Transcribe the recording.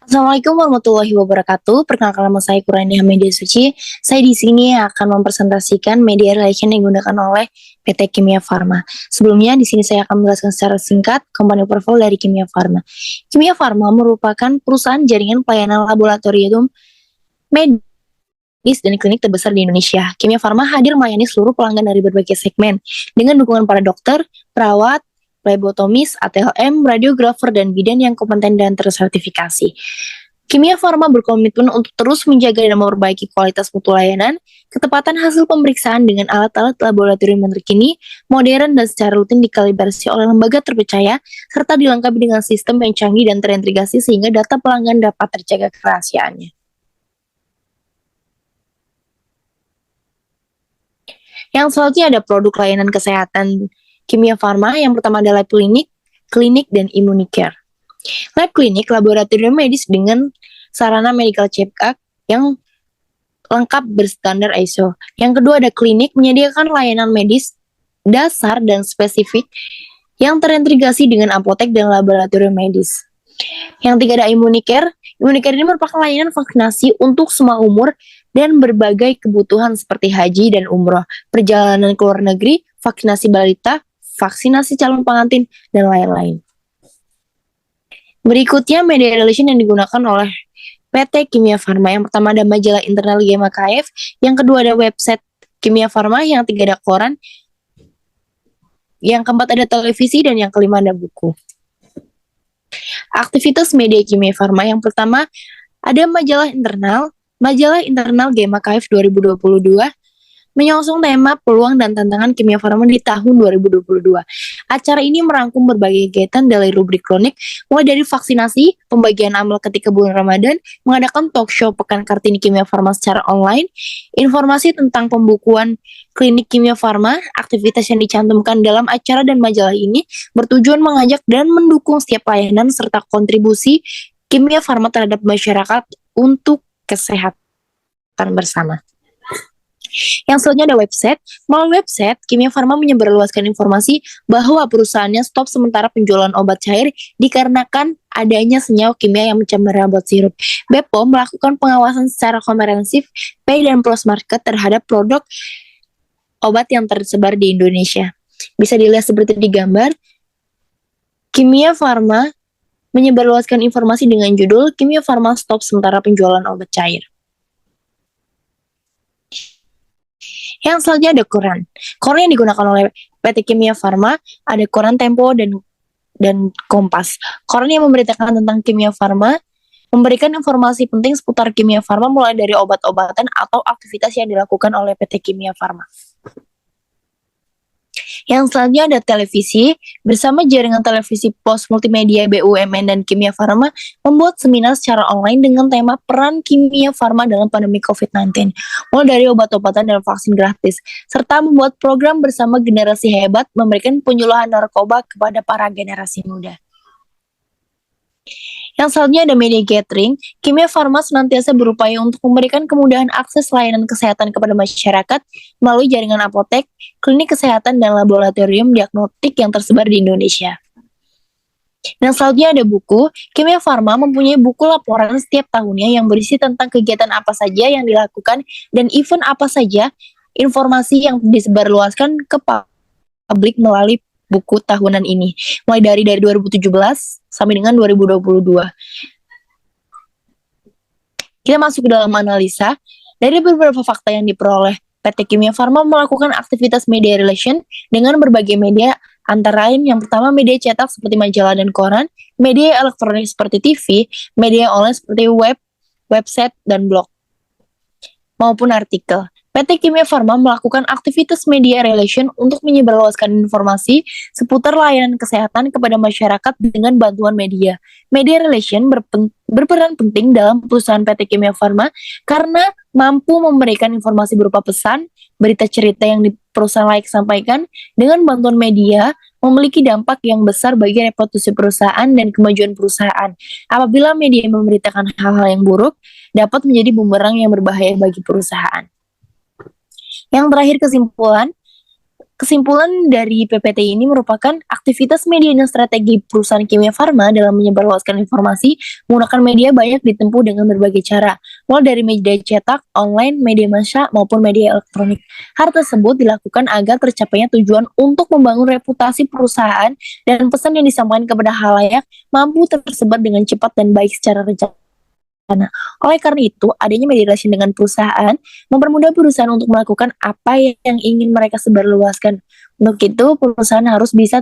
Assalamualaikum warahmatullahi wabarakatuh. Perkenalkan nama saya Kurnia Media Suci. Saya di sini akan mempresentasikan media relation yang digunakan oleh PT Kimia Farma. Sebelumnya di sini saya akan menjelaskan secara singkat company profile dari Kimia Farma. Kimia Farma merupakan perusahaan jaringan pelayanan laboratorium medis dan klinik terbesar di Indonesia. Kimia Farma hadir melayani seluruh pelanggan dari berbagai segmen dengan dukungan para dokter, perawat, plebotomis, ATLM, radiografer, dan bidan yang kompeten dan tersertifikasi. Kimia Farma berkomitmen untuk terus menjaga dan memperbaiki kualitas mutu layanan, ketepatan hasil pemeriksaan dengan alat-alat laboratorium yang terkini, modern, dan secara rutin dikalibrasi oleh lembaga terpercaya, serta dilengkapi dengan sistem yang canggih dan terintegrasi sehingga data pelanggan dapat terjaga kerahasiaannya. Yang selanjutnya ada produk layanan kesehatan Kimia Farma. Yang pertama adalah klinik, dan Immunicare. Lab klinik, laboratorium medis dengan sarana medical check-up yang lengkap berstandar ISO. Yang kedua ada klinik, menyediakan layanan medis dasar dan spesifik yang terintegrasi dengan apotek dan laboratorium medis. Yang tiga ada Immunicare. Immunicare ini merupakan layanan vaksinasi untuk semua umur dan berbagai kebutuhan seperti haji dan umroh, perjalanan ke luar negeri, vaksinasi balita, vaksinasi calon pengantin, dan lain-lain. Berikutnya media relation yang digunakan oleh PT Kimia Farma. Yang pertama ada majalah internal GMKF, yang kedua ada website Kimia Farma, yang tiga ada koran, yang keempat ada televisi, dan yang kelima ada buku. Aktivitas media Kimia Farma yang pertama ada majalah internal GMKF 2022 menyongsong tema peluang dan tantangan Kimia Farma di tahun 2022. Acara ini merangkum berbagai kegiatan dari rubrik kronik, mulai dari vaksinasi, pembagian amal ketika bulan Ramadan, mengadakan talk show Pekan Kartini Kimia Farma secara online, informasi tentang pembukuan klinik Kimia Farma. Aktivitas yang dicantumkan dalam acara dan majalah ini bertujuan mengajak dan mendukung setiap layanan serta kontribusi Kimia Farma terhadap masyarakat untuk kesehatan bersama. Yang selanjutnya ada website. Melalui website, Kimia Farma menyebarluaskan informasi bahwa perusahaannya stop sementara penjualan obat cair dikarenakan adanya senyawa kimia yang mencemari obat sirup. BPOM melakukan pengawasan secara komprehensif pay dan post market terhadap produk obat yang tersebar di Indonesia. Bisa dilihat seperti di gambar. Kimia Farma menyebarluaskan informasi dengan judul Kimia Farma stop sementara penjualan obat cair. Yang selanjutnya ada koran. Koran yang digunakan oleh PT Kimia Farma ada koran Tempo dan Kompas. Koran yang memberitakan tentang Kimia Farma, memberikan informasi penting seputar Kimia Farma mulai dari obat-obatan atau aktivitas yang dilakukan oleh PT Kimia Farma. Yang selanjutnya ada televisi. Bersama jaringan televisi pos multimedia BUMN dan Kimia Farma membuat seminar secara online dengan tema peran Kimia Farma dalam pandemi COVID-19, mulai dari obat-obatan dan vaksin gratis, serta membuat program bersama generasi hebat memberikan penyuluhan narkoba kepada para generasi muda. Yang selanjutnya ada media gathering. Kimia Farma senantiasa berupaya untuk memberikan kemudahan akses layanan kesehatan kepada masyarakat melalui jaringan apotek, klinik kesehatan, dan laboratorium diagnostik yang tersebar di Indonesia. Yang selanjutnya ada buku. Kimia Farma mempunyai buku laporan setiap tahunnya yang berisi tentang kegiatan apa saja yang dilakukan dan event apa saja, informasi yang disebarluaskan ke publik melalui buku tahunan ini, mulai dari 2017 sampai dengan 2022. Kita masuk ke dalam analisa. Dari beberapa fakta yang diperoleh, PT Kimia Farma melakukan aktivitas media relation dengan berbagai media, antara lain yang pertama media cetak seperti majalah dan koran, media elektronik seperti TV, media online seperti website dan blog, maupun artikel. PT Kimia Farma melakukan aktivitas media relation untuk menyebarluaskan informasi seputar layanan kesehatan kepada masyarakat dengan bantuan media. Media relation berperan penting dalam perusahaan PT Kimia Farma karena mampu memberikan informasi berupa pesan, berita cerita yang di perusahaan layak sampaikan. Dengan bantuan media memiliki dampak yang besar bagi reputasi perusahaan dan kemajuan perusahaan. Apabila media memberitakan hal-hal yang buruk, dapat menjadi bumerang yang berbahaya bagi perusahaan. Yang terakhir kesimpulan, Kesimpulan dari PPT ini merupakan aktivitas media dan strategi perusahaan kimia farma dalam menyebarluaskan informasi menggunakan media banyak ditempuh dengan berbagai cara, mulai dari media cetak, online, media massa, maupun media elektronik. Hal tersebut dilakukan agar tercapainya tujuan untuk membangun reputasi perusahaan dan pesan yang disampaikan kepada halayak mampu tersebar dengan cepat dan baik secara rencana. Oleh karena itu, adanya media relation dengan perusahaan mempermudah perusahaan untuk melakukan apa yang ingin mereka sebarluaskan. Untuk itu, perusahaan harus bisa